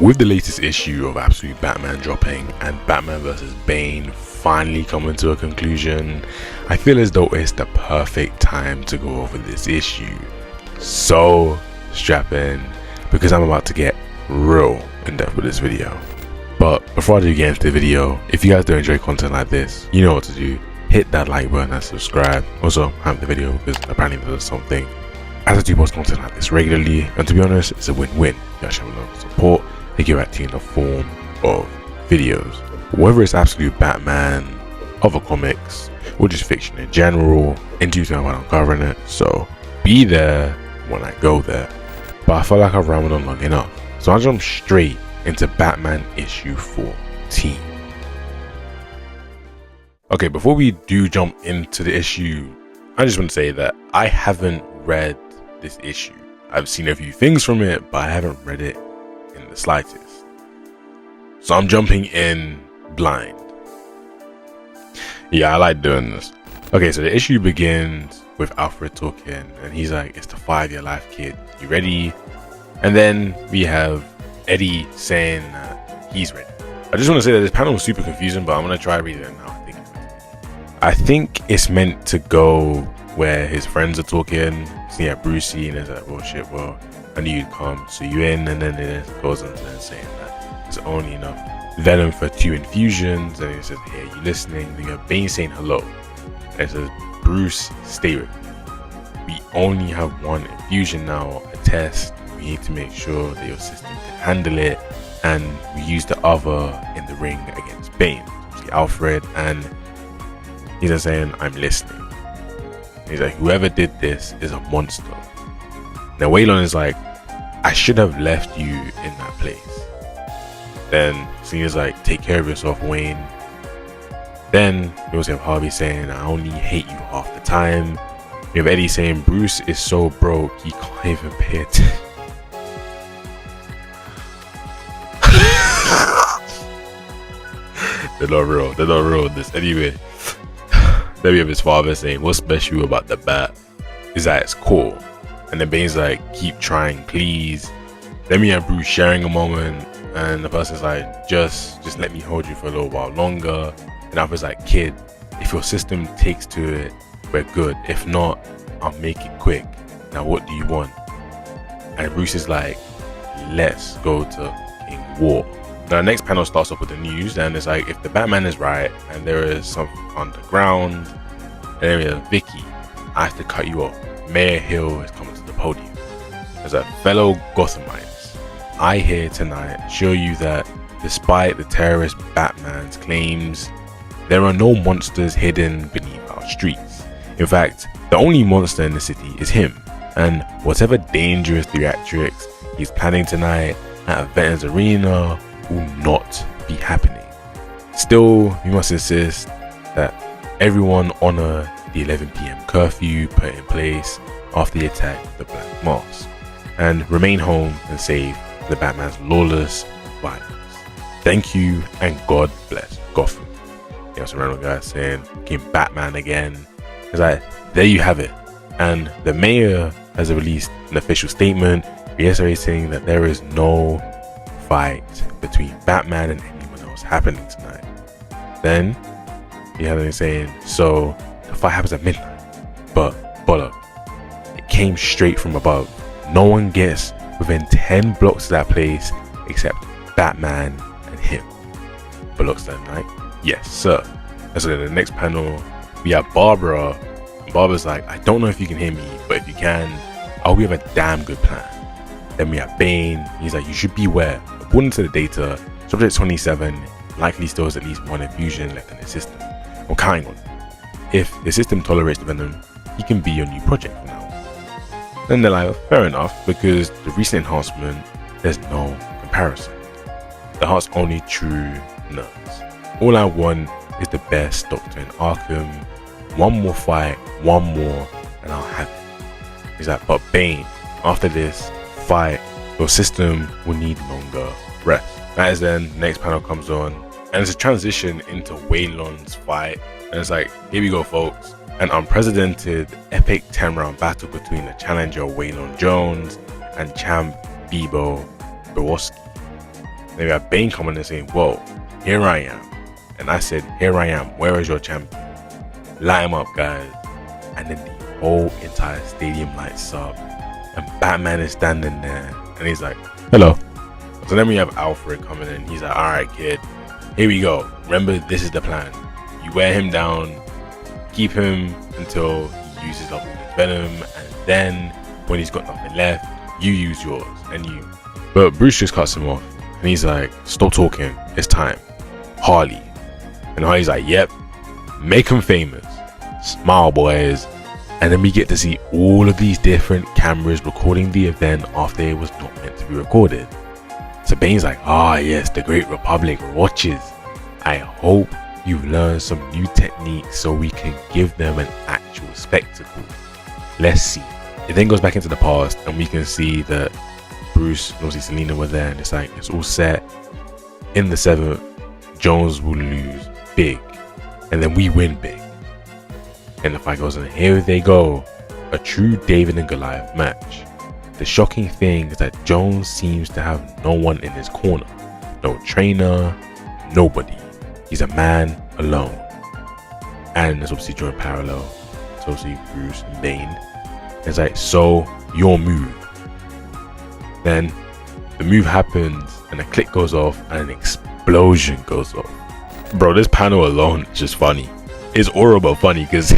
With the latest issue of Absolute Batman dropping and Batman vs. Bane finally coming to a conclusion, I feel as though it's the perfect time to go over this issue. So strap in, because I'm about to get real in depth with this video. But before I do get into the video, if you guys do enjoy content like this, you know what to do. Hit that like button and subscribe. Also, hype the video because apparently there's something. As I do post content like this regularly, and to be honest, it's a win-win. You guys show a lot of support, they give back to you in the form of videos. Whether it's Absolute Batman, other comics, or just fiction in general, in due time when I'm covering it. So be there when I go there. But I feel like I've rambled on long enough, so I'll jump straight into Batman issue 14. Okay, before we do jump into the issue, I just want to say that I haven't read this issue. I've seen a few things from it, but I haven't read it in the slightest. So I'm jumping in blind. Yeah, I like doing this. Okay, so the issue begins with Alfred talking, and he's like, it's the 5-year life, kid. You ready? And then we have Eddie saying that he's ready. I just want to say that this panel was super confusing, but I'm going to try reading it now. I think it's meant to go where his friends are talking. So yeah, Brucey, and it's like, well, shit, well, I knew you'd come, so you in, and then it goes on to saying that there's only enough venom for 2 infusions, and it says, hey, are you listening? Then you have Bane saying hello, and it says, Bruce, stay with me. We only have 1 infusion now, a test. We need to make sure that your system can handle it, and we use the other in the ring against Bane. See Alfred, and he's just saying, I'm listening. He's like, whoever did this is a monster. Now Waylon is like, I should have left you in that place. Then Cena's like, take care of yourself, Wayne. Then you also have Harvey saying, I only hate you half the time. You have Eddie saying, Bruce is so broke he can't even pay attention. They're not real with this. Anyway, then we have his father saying, what's special about the bat is that it's cool. And then Bane's like, keep trying, please. Then we have Bruce sharing a moment, and the person's like, just let me hold you for a little while longer. And Alfred's like, kid, if your system takes to it, we're good. If not, I'll make it quick. Now what do you want? And Bruce is like, let's go to King War. Now the next panel starts off with the news, and it's like, if the Batman is right and there is something underground, and then we have Vicky, I have to cut you off. Mayor Hill is coming to the podium. As a fellow Gothamites, I here tonight show you that despite the terrorist Batman's claims, there are no monsters hidden beneath our streets. In fact, the only monster in the city is him, and whatever dangerous theatrics he's planning tonight at a veterans arena will not be happening. Still, we must insist that everyone honor the 11 PM curfew put in place after the attack of the Black Mask, and remain home and save the Batman's lawless violence. Thank you, and God bless Gotham. You know, some random guy saying, King Batman again. It's like, there you have it. And the mayor has released an official statement reiterating that there is no fight between Batman and anyone else happening tonight. Then you have them saying, so the fight happens at midnight, but bollock, it came straight from above. No one gets within 10 blocks of that place except Batman and him. Bollocks that night? Yes, sir. And so then the next panel, we have Barbara. Barbara's like, I don't know if you can hear me, but if you can, we have a damn good plan. Then we have Bane. He's like, you should beware. According to the data, Subject 27 likely still has at least 1 infusion left in his system. We're counting on it. If the system tolerates the venom, he can be your new project from now on. Then they're like, fair enough, because the recent enhancement, there's no comparison. The heart's only true nerds. All I want is the best Doctor in Arkham. 1 more fight, 1 more, and I'll have it. He's like, but Bane, after this fight, your system will need longer rest. That is then, the next panel comes on, and it's a transition into Waylon's fight, and it's like, here we go folks, an unprecedented epic 10-round battle between the challenger Waylon Jones and champ Bebo Borowski. Then we have Bane coming and saying, whoa, here I am. And I said, here I am, where is your champion? Light him up, guys. And then the whole entire stadium lights up, and Batman is standing there, and he's like, hello. So then we have Alfred coming in. He's like, all right, kid, here we go. Remember, this is the plan. You wear him down, keep him until he uses up all his venom, and then when he's got nothing left, you use yours. But Bruce just cuts him off, and he's like, stop talking, it's time. Harley. And Harley's like, yep, make him famous. Smile, boys. And then we get to see all of these different cameras recording the event after it was not meant to be recorded. So Bane's like, yes, the Great Republic watches. I hope you've learned some new techniques so we can give them an actual spectacle. Let's see. It then goes back into the past, and we can see that Bruce and obviously Selina were there, and it's like, it's all set. In the 7th, Jones will lose big, and then we win big. And the fight goes on. Here they go, a true David and Goliath match. The shocking thing is that Jones seems to have no one in his corner. No trainer, nobody. He's a man alone. And it's obviously drawing parallel. It's obviously Bruce and Bane. It's like, so your move. Then the move happens, and a click goes off, and an explosion goes off. Bro, this panel alone is just funny. It's horrible funny, because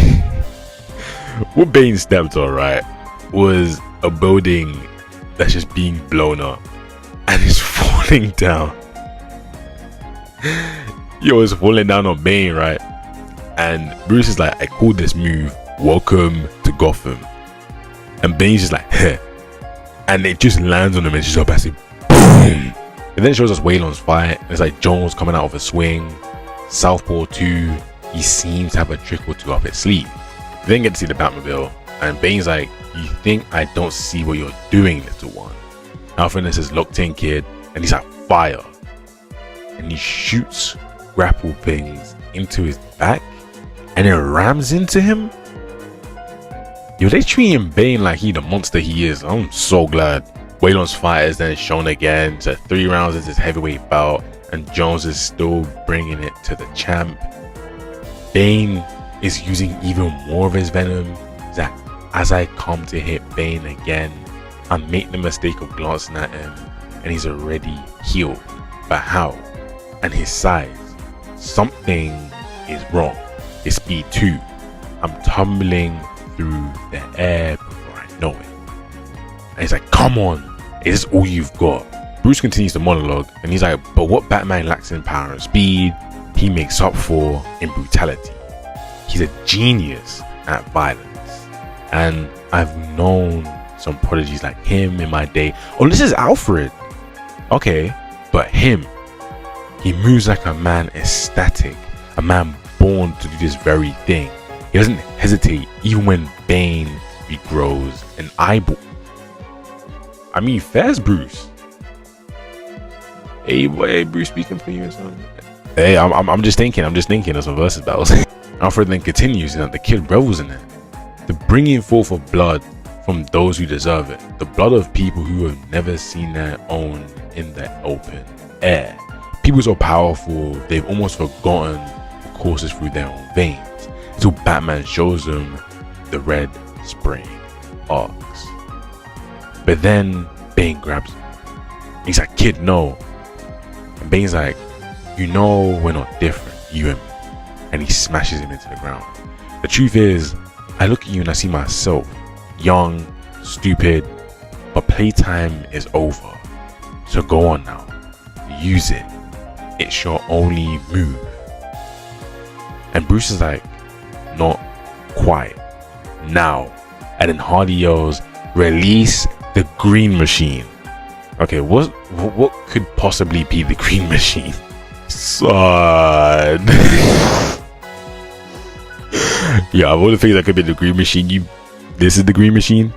what Bane stepped on, right, was a building that's just being blown up and it's falling down. Yo, it's falling down on Bane, right? And Bruce is like, I called this move, welcome to Gotham. And Bane's just like, heh. And it just lands on him, and it's just up as it boom. And then it shows us Waylon's fight. It's like Jones coming out of a swing. Southpaw 2, he seems to have a trick or two up his sleeve. We then get to see the Batmobile, and Bane's like, you think I don't see what you're doing, little one? Alfred says, locked in, kid, and he's like, fire. And he shoots grapple things into his back, and it rams into him. Yo, they treating Bane like he the monster he is. I'm so glad. Waylon's fight is then shown again. So 3 rounds is his heavyweight bout, and Jones is still bringing it to the champ. Bane is using even more of his venom. That as I come to hit Bane again, I make the mistake of glancing at him, and he's already healed. But how? And his size. Something is wrong. His speed too. I'm tumbling through the air before I know it. And he's like, come on, is this all you've got? Bruce continues the monologue, and he's like, but what Batman lacks in power and speed, he makes up for in brutality. He's a genius at violence. And I've known some prodigies like him in my day. Oh, this is Alfred. Okay, but him, he moves like a man ecstatic, a man born to do this very thing. He doesn't hesitate even when Bane regrows an eyeball. I mean, fairs Bruce. Hey, boy, Bruce speaking for you or something. Hey, I'm just thinking of some versus battles. Alfred then continues, and the kid revels in it. The bringing forth of blood from those who deserve it. The blood of people who have never seen their own in the open air. People so powerful, they've almost forgotten what courses through their own veins. Until Batman shows them the red spraying arcs. But then Bane grabs him. He's like, kid, no. And Bane's like, you know we're not different, you and me. And he smashes him into the ground. The truth is, I look at you and I see myself, young, stupid, but playtime is over. So go on now, use it. It's your only move. And Bruce is like, not quite. Now. And then Hardy yells, release the green machine. Okay, what could possibly be the green machine? Son. Yeah, of all the things that could be the green machine, this is the green machine.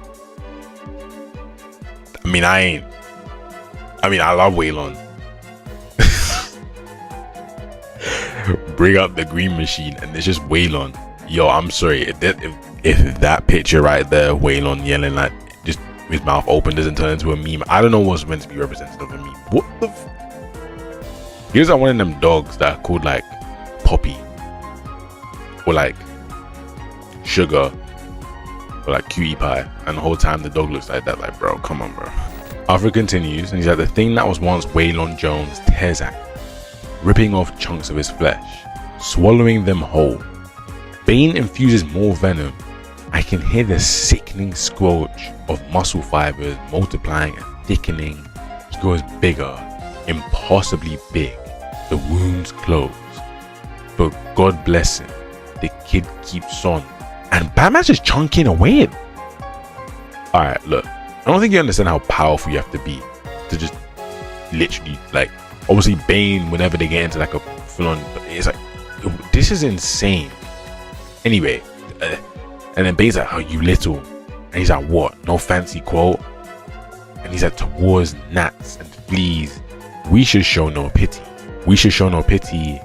I mean, I love Waylon. Bring up the green machine, and it's just Waylon. Yo, I'm sorry if that picture right there, Waylon yelling like just his mouth open, doesn't turn into a meme. I don't know what's meant to be representative of a meme. What the He was like one of them dogs that are called like Poppy or like Sugar or like Cutie Pie, and the whole time the dog looks like that. Like, bro, come on, bro. Arthur continues, and he's like, the thing that was once Waylon Jones tears at, ripping off chunks of his flesh, swallowing them whole. Bane infuses more venom. I can hear the sickening squelch of muscle fibers multiplying and thickening. He grows bigger, impossibly big. The wounds close. But God bless him, the kid keeps on. And Batman's just chunking away. Alright, look. I don't think you understand how powerful you have to be to just literally, like, obviously Bane, whenever they get into like a full-on, it's like, this is insane. Anyway, and then Bane's like, oh, you little. And he's like, what? No fancy quote? And he's like, towards gnats and fleas, we should show no pity. We should show no pity,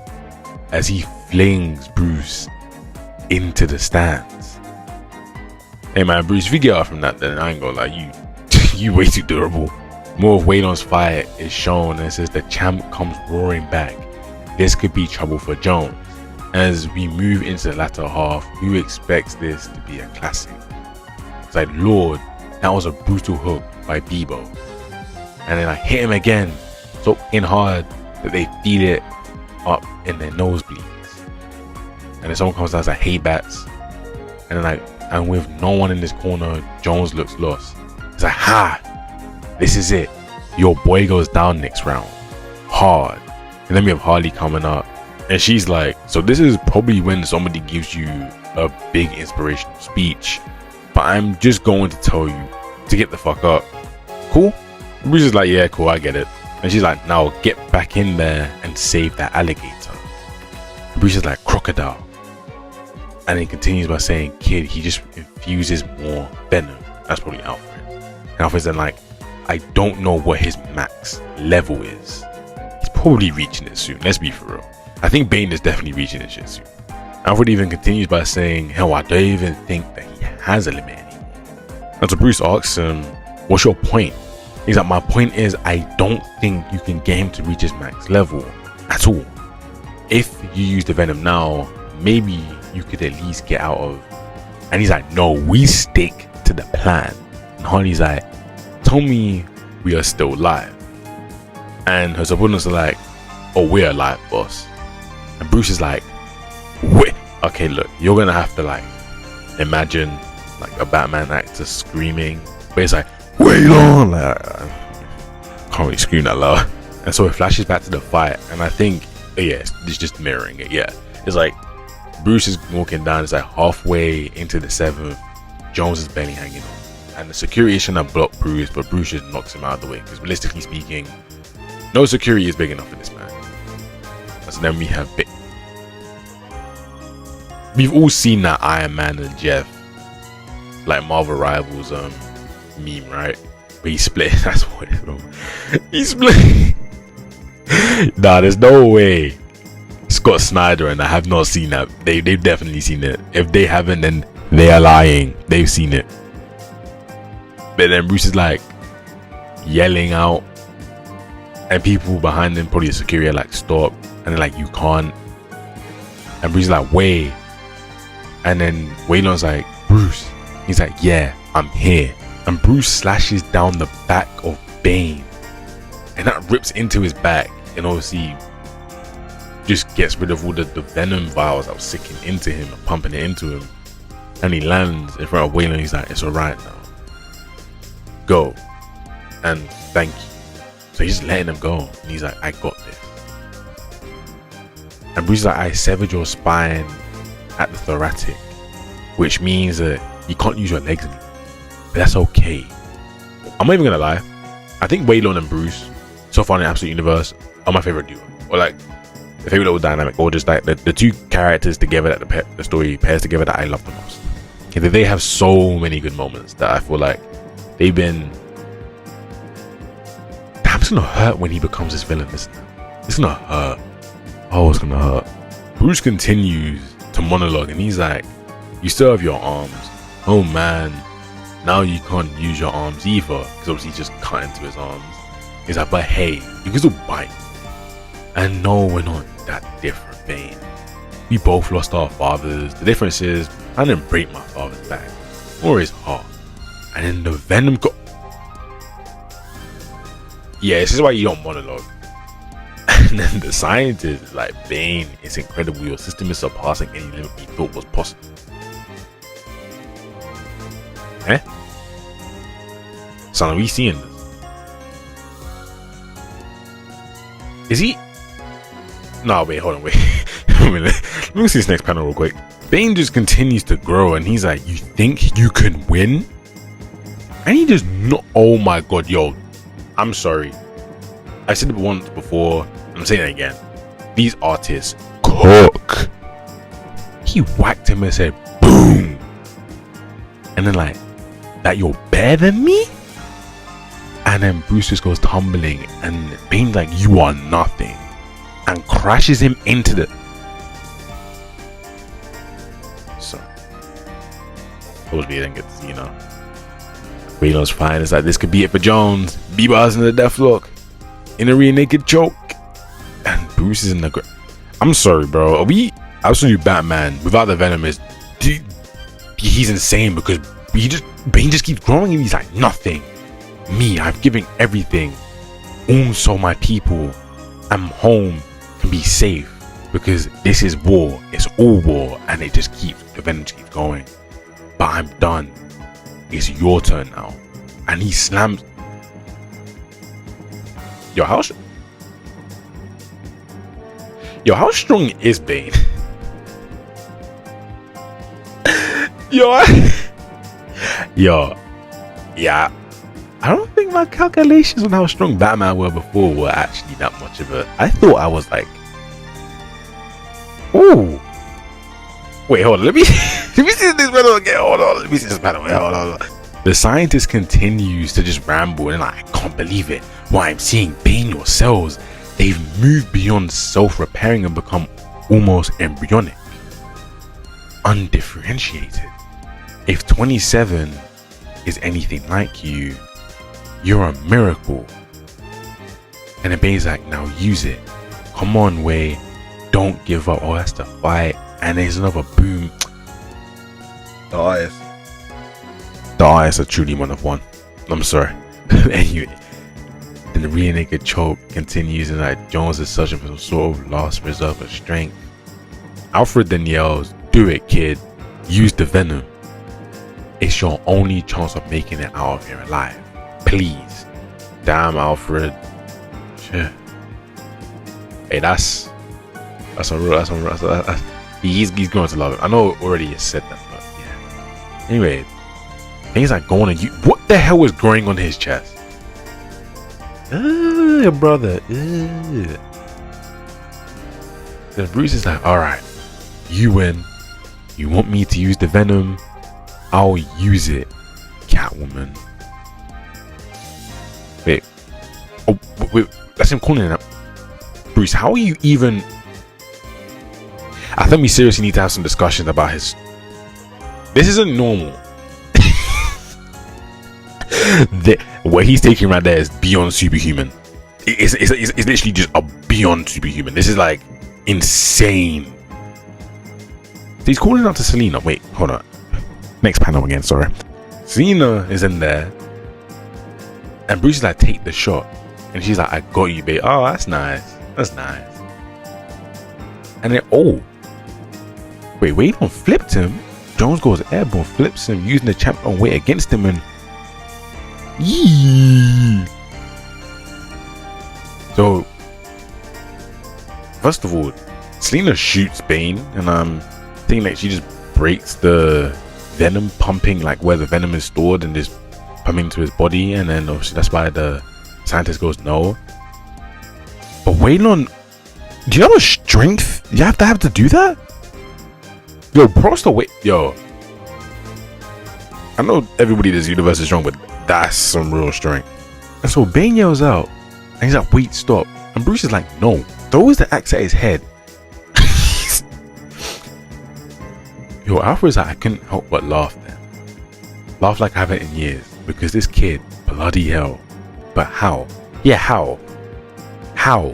as he flings Bruce into the stands. Hey man, Bruce, if you get off from that, then I ain't gonna lie, you way too durable. More of Waylon's fire is shown, and it says the champ comes roaring back. This could be trouble for Jones. As we move into the latter half, who expects this to be a classic? It's like, Lord, that was a brutal hook by Bebo. And then I hit him again, so in hard that they feel it up in their nosebleeds. And then someone comes down and says, hey bats. And then like, and with no one in this corner, Jones looks lost. It's like, ha, this is it. Your boy goes down next round. Hard. And then we have Harley coming up. And she's like, so this is probably when somebody gives you a big inspirational speech. But I'm just going to tell you to get the fuck up. Cool? Bruce is like, yeah, cool, I get it. And she's like, now get back in there and save that alligator. Bruce is like, crocodile. And he continues by saying, kid, he just infuses more venom. That's probably Alfred. And Alfred's then like, I don't know what his max level is. He's probably reaching it soon, let's be for real. I think Bane is definitely reaching this shit soon. Alfred even continues by saying, hell, I don't even think that he has a limit anymore. And so Bruce asks him, what's your point? He's like, my point is, I don't think you can get him to reach his max level at all. If you use the venom now, maybe you could at least get out of. And he's like, no, we stick to the plan. And Harley's like, tell me we are still alive. And her subordinates are like, oh, we're alive, boss. And Bruce is like, wait, okay, look, you're gonna have to like imagine like a Batman actor screaming, but it's like, Waylon, like, I can't really scream that loud. And so it flashes back to the fight, and I think, yeah, it's just mirroring it. Yeah, it's like Bruce is walking down, it's like halfway into the 7th, Jones is barely hanging on, and the security is trying to block Bruce, but Bruce just knocks him out of the way, because realistically speaking, no security is big enough for this man. And so then we have we've all seen that Iron Man and Jeff, like Marvel Rivals meme, right? But he split. That's what it is, bro. He split. Nah, there's no way Scott Snyder and I have not seen that. They've definitely seen it. If they haven't, then they are lying. They've seen it. But then Bruce is like yelling out, and people behind him, probably the security, are like, stop. And they're like, you can't. And Bruce is like, wait. And then Waylon's like, Bruce. He's like, yeah, I'm here. And Bruce slashes down the back of Bane, and that rips into his back, and obviously just gets rid of all the venom vials that was sticking into him and pumping it into him. And he lands in front of Waylon. He's like, it's alright now, go and thank you. So he's just letting him go, and he's like, I got this. And Bruce is like, I severed your spine at the thoracic, which means that you can't use your legs anymore. But that's okay. I'm not even gonna lie, I think Waylon and Bruce so far in the Absolute Universe are my favorite duo, or like the favorite little dynamic, or just like the two characters together that the story pairs together that I love the most. Okay, they have so many good moments that I feel like they've been. Damn, it's gonna hurt when he becomes this villain, isn't it? It's gonna hurt. Oh, it's gonna hurt. Bruce continues to monologue, and he's like, you still have your arms. Oh man, now you can't use your arms either, because obviously he just cut into his arms. He's like, but hey, you can still bite. And no, we're not that different, Bane. We both lost our fathers. The difference is, I didn't break my father's back or his heart. And then the venom got. Yeah, this is why you don't monologue. And then the scientist is like, Bane, it's incredible. Your system is surpassing any limit we thought was possible. Eh? Son, are we seeing this? Is he? No, wait, hold on, wait. Let me see this next panel real quick. Bane just continues to grow and he's like, you think you can win? And he just not. Oh my god, yo. I'm sorry. I said it once before. I'm saying it again. These artists cook. He whacked him and said, boom. And then like, that you're better than me? And then Bruce just goes tumbling and Bane's like, you are nothing. And crashes him into the. So. Totally didn't get to see, you know. Reno's fine. It's like, this could be it for Jones. B-Bar's in the death lock. In a rear naked choke. And Bruce is in the. I'm sorry, bro. We absolute Batman without the Venom is. He's insane because Bane just keeps growing and he's like, nothing. Me, I've given everything. Also, my people. I'm home. Can be safe because this is war. It's all war, and it just keeps. The Venom keeps going. But I'm done. It's your turn now. And he slams. Yo, how strong is Bane? Yo, yeah. I don't think my calculations on how strong Batman were before were actually that much of a. I thought I was like, ooh. Wait, hold on. Let me see this panel again. Hold on. Let me see this panel. Hold on. The scientist continues to just ramble and like, I can't believe it. What I'm seeing, Bane, your cells, they've moved beyond self-repairing and become almost embryonic, undifferentiated. If 27 is anything like you, you're a miracle. And then Bane's like, now use it. Come on, Way. Don't give up. Oh, that's the fight. And there's another boom. The eyes are truly one of one. I'm sorry. Anyway, then the rear naked choke continues and like Jones is searching for some sort of last reserve of strength. Alfred then yells, do it, kid. Use the Venom. It's your only chance of making it out of here alive. Please. Damn, Alfred. Shit. Hey, that's a real. He's going to love it. I know already you said that, but yeah. Anyway, he's like going on you. What the hell was growing on his chest? Brother. Then Bruce is like, all right, you win. You want me to use the Venom? I'll use it, Catwoman. Wait. Oh, wait. That's him calling it up. Bruce, how are you even? I think we seriously need to have some discussions about his. This isn't normal. What he's taking right there is beyond superhuman. It's literally just a beyond superhuman. This is like insane. He's calling out to Selena. Wait, hold on. Next panel again, sorry. Selena is in there. And Bruce is like, take the shot. And she's like, I got you, babe. Oh, that's nice. That's nice. And then, oh. Wait, Wade on flipped him. Jones goes airborne, flips him, using the champion weight against him, and yee. So, first of all, Selena shoots Bane, and I'm thinking like she just breaks the Venom pumping, like where the Venom is stored, and just pumping to his body, and then obviously that's why the scientist goes no. But Waylon, do you have a strength? You have to do that? Yo, props to wait. Yo, I know everybody in this universe is strong, but that's some real strength. And so Bane yells out, and he's like, wait, stop. And Bruce is like, no, throws the axe at his head. Yo, Alfred's like, I couldn't help but laugh then. Laugh like I haven't in years, because this kid, bloody hell. But how? Yeah, how? How?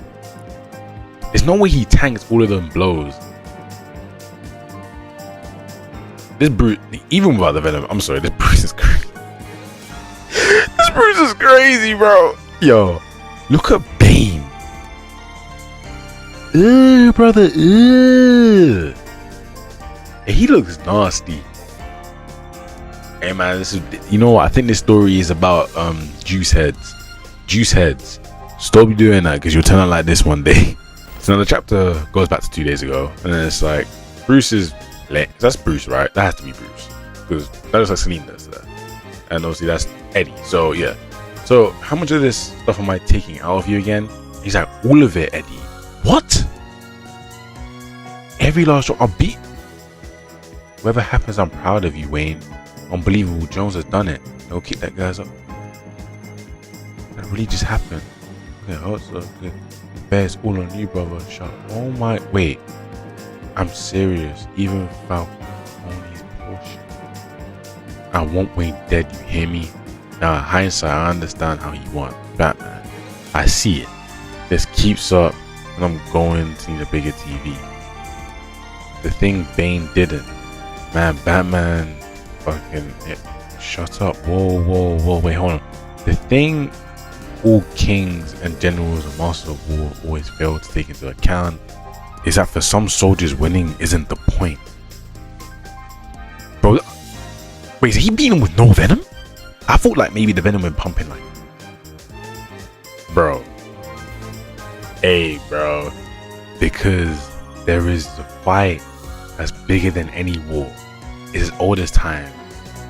There's no way he tanks all of them blows. This Bruce, even without the venom, I'm sorry, this Bruce is crazy. This Bruce is crazy, bro. Yo, look at Bane. Ew, brother. Ew. He looks nasty. Hey man, this is, you know what? I think this story is about juice heads. Juice heads. Stop doing that because you'll turn out like this one day. So now the chapter goes back to 2 days ago, and then it's like Bruce is late. That's Bruce, right? That has to be Bruce because that is like Celine does that, and obviously that's Eddie. So yeah. So how much of this stuff am I taking out of you again? He's like, all of it, Eddie. What? Every last drop. I'll beat. Whatever happens, I'm proud of you, Wayne. Unbelievable. Jones has done it. He'll kick that guy's up. That really just happened. Okay, also good. Bear's all on you, brother. Shut. Oh my. Wait. I'm serious. Even without Tony's portion, I want Wayne dead. You hear me? Now, hindsight, I understand how you want Batman. I see it. This keeps up, and I'm going to need a bigger TV. The thing Bane didn't. Man, Batman. Fucking. Shut up. Whoa. Wait, hold on. The thing all kings and generals and masters of war always fail to take into account is that for some soldiers, winning isn't the point. Bro, wait, is he beating him with no venom? I thought like maybe the venom went pumping like. Bro. Hey, bro. Because there is a fight that's bigger than any war. It's as old as time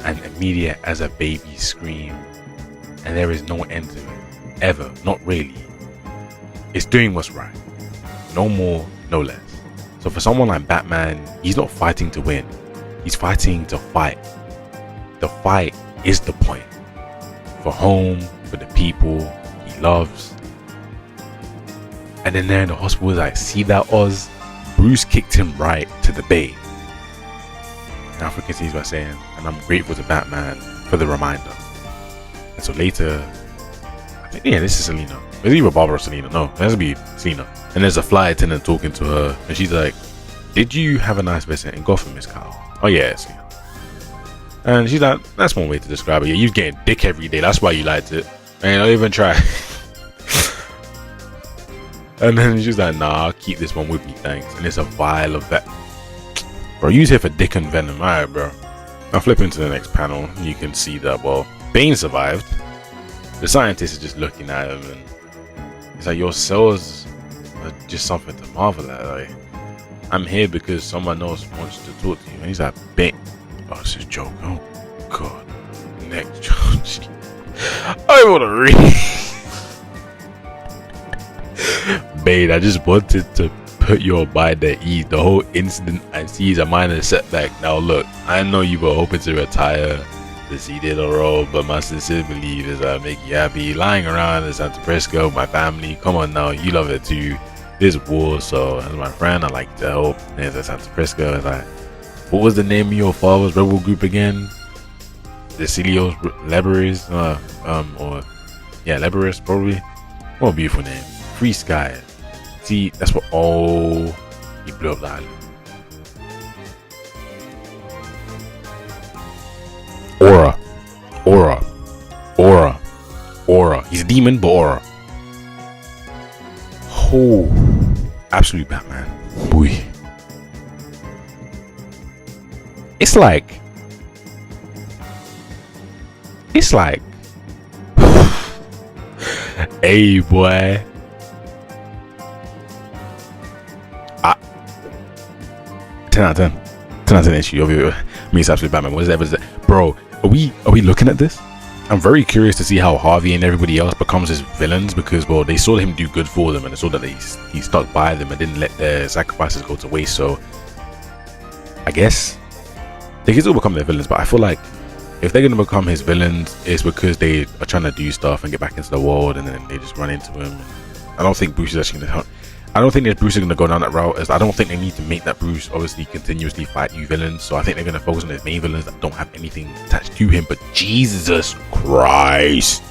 and immediate as a baby scream. And there is no end to it. Ever. Not really. It's doing what's right. No more, no less. So for someone like Batman, he's not fighting to win. He's fighting to fight. The fight is the point. For home, for the people he loves. And then there in the hospital, like, see that Oz? Bruce kicked him right to the bay. And Alfred continues by saying, and I'm grateful to Batman for the reminder. And so later, I think, yeah, this is Selena. It's either Barbara or Selena. No, it has to be Selena. And there's a flight attendant talking to her, and she's like, did you have a nice visit in Gotham, Miss Kyle? Oh yeah, Selena. And she's like, that's one way to describe it. Yeah, you're getting dick every day. That's why you liked it. And I'll even try. And then she's like, nah, I'll keep this one with me, thanks. And it's a vial of that. Bro, you was here for dick and venom. Alright, bro. I'll flip into the next panel. You can see that, well, Bane survived. The scientist is just looking at him, and it's like, your cells are just something to marvel at. Like, I'm here because someone else wants to talk to you. And he's like, Bane. Oh, it's a joke. Oh, God. Next joke. I want to read. Bane, I just wanted to put your mind at ease. The whole incident I see is a minor setback. Now look, I know you were hoping to retire the seated role, but my sincere belief is I make you happy. Lying around in Santa Prisco, my family, come on now, you love it too. This war, so as my friend, I like to help. There's a Santa Prisco. It's like, what was the name of your father's rebel group again? The Celios Liberis, or yeah, Liberis probably. What a beautiful name. Free Sky. See, that's what. Oh, he blew up the island. Aura. He's a demon, but aura. Oh, absolute Batman. Boy. It's like. Hey, boy. 10 out of 10. 10 out of 10 issue. I mean, it's absolutely Batman. What is that? Bro, are we looking at this? I'm very curious to see how Harvey and everybody else becomes his villains, because, well, they saw him do good for them, and they saw that he stuck by them and didn't let their sacrifices go to waste. So I guess they can still become their villains, but I feel like if they're going to become his villains, it's because they are trying to do stuff and get back into the world, and then they just run into him. I don't think Bruce is actually going to help. I don't think that Bruce is going to go down that route, as I don't think they need to make that Bruce obviously continuously fight new villains. So I think they're going to focus on his main villains that don't have anything attached to him. But Jesus Christ,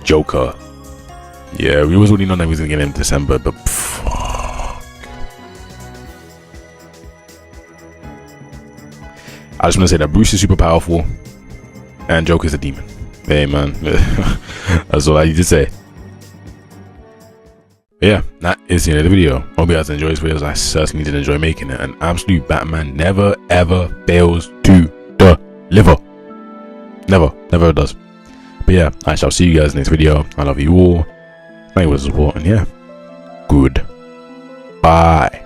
Joker. Yeah, we was already known that we was going to get him in December, but I just want to say that Bruce is super powerful and Joker's a demon. Hey man, that's all I need to say. But yeah, that is the end of the video. Hope you guys enjoyed this video. I certainly did enjoy making it. An absolute Batman never ever fails to deliver. Never does. But yeah, I shall see you guys next video. I love you all. Thank you for the support, and yeah, good bye.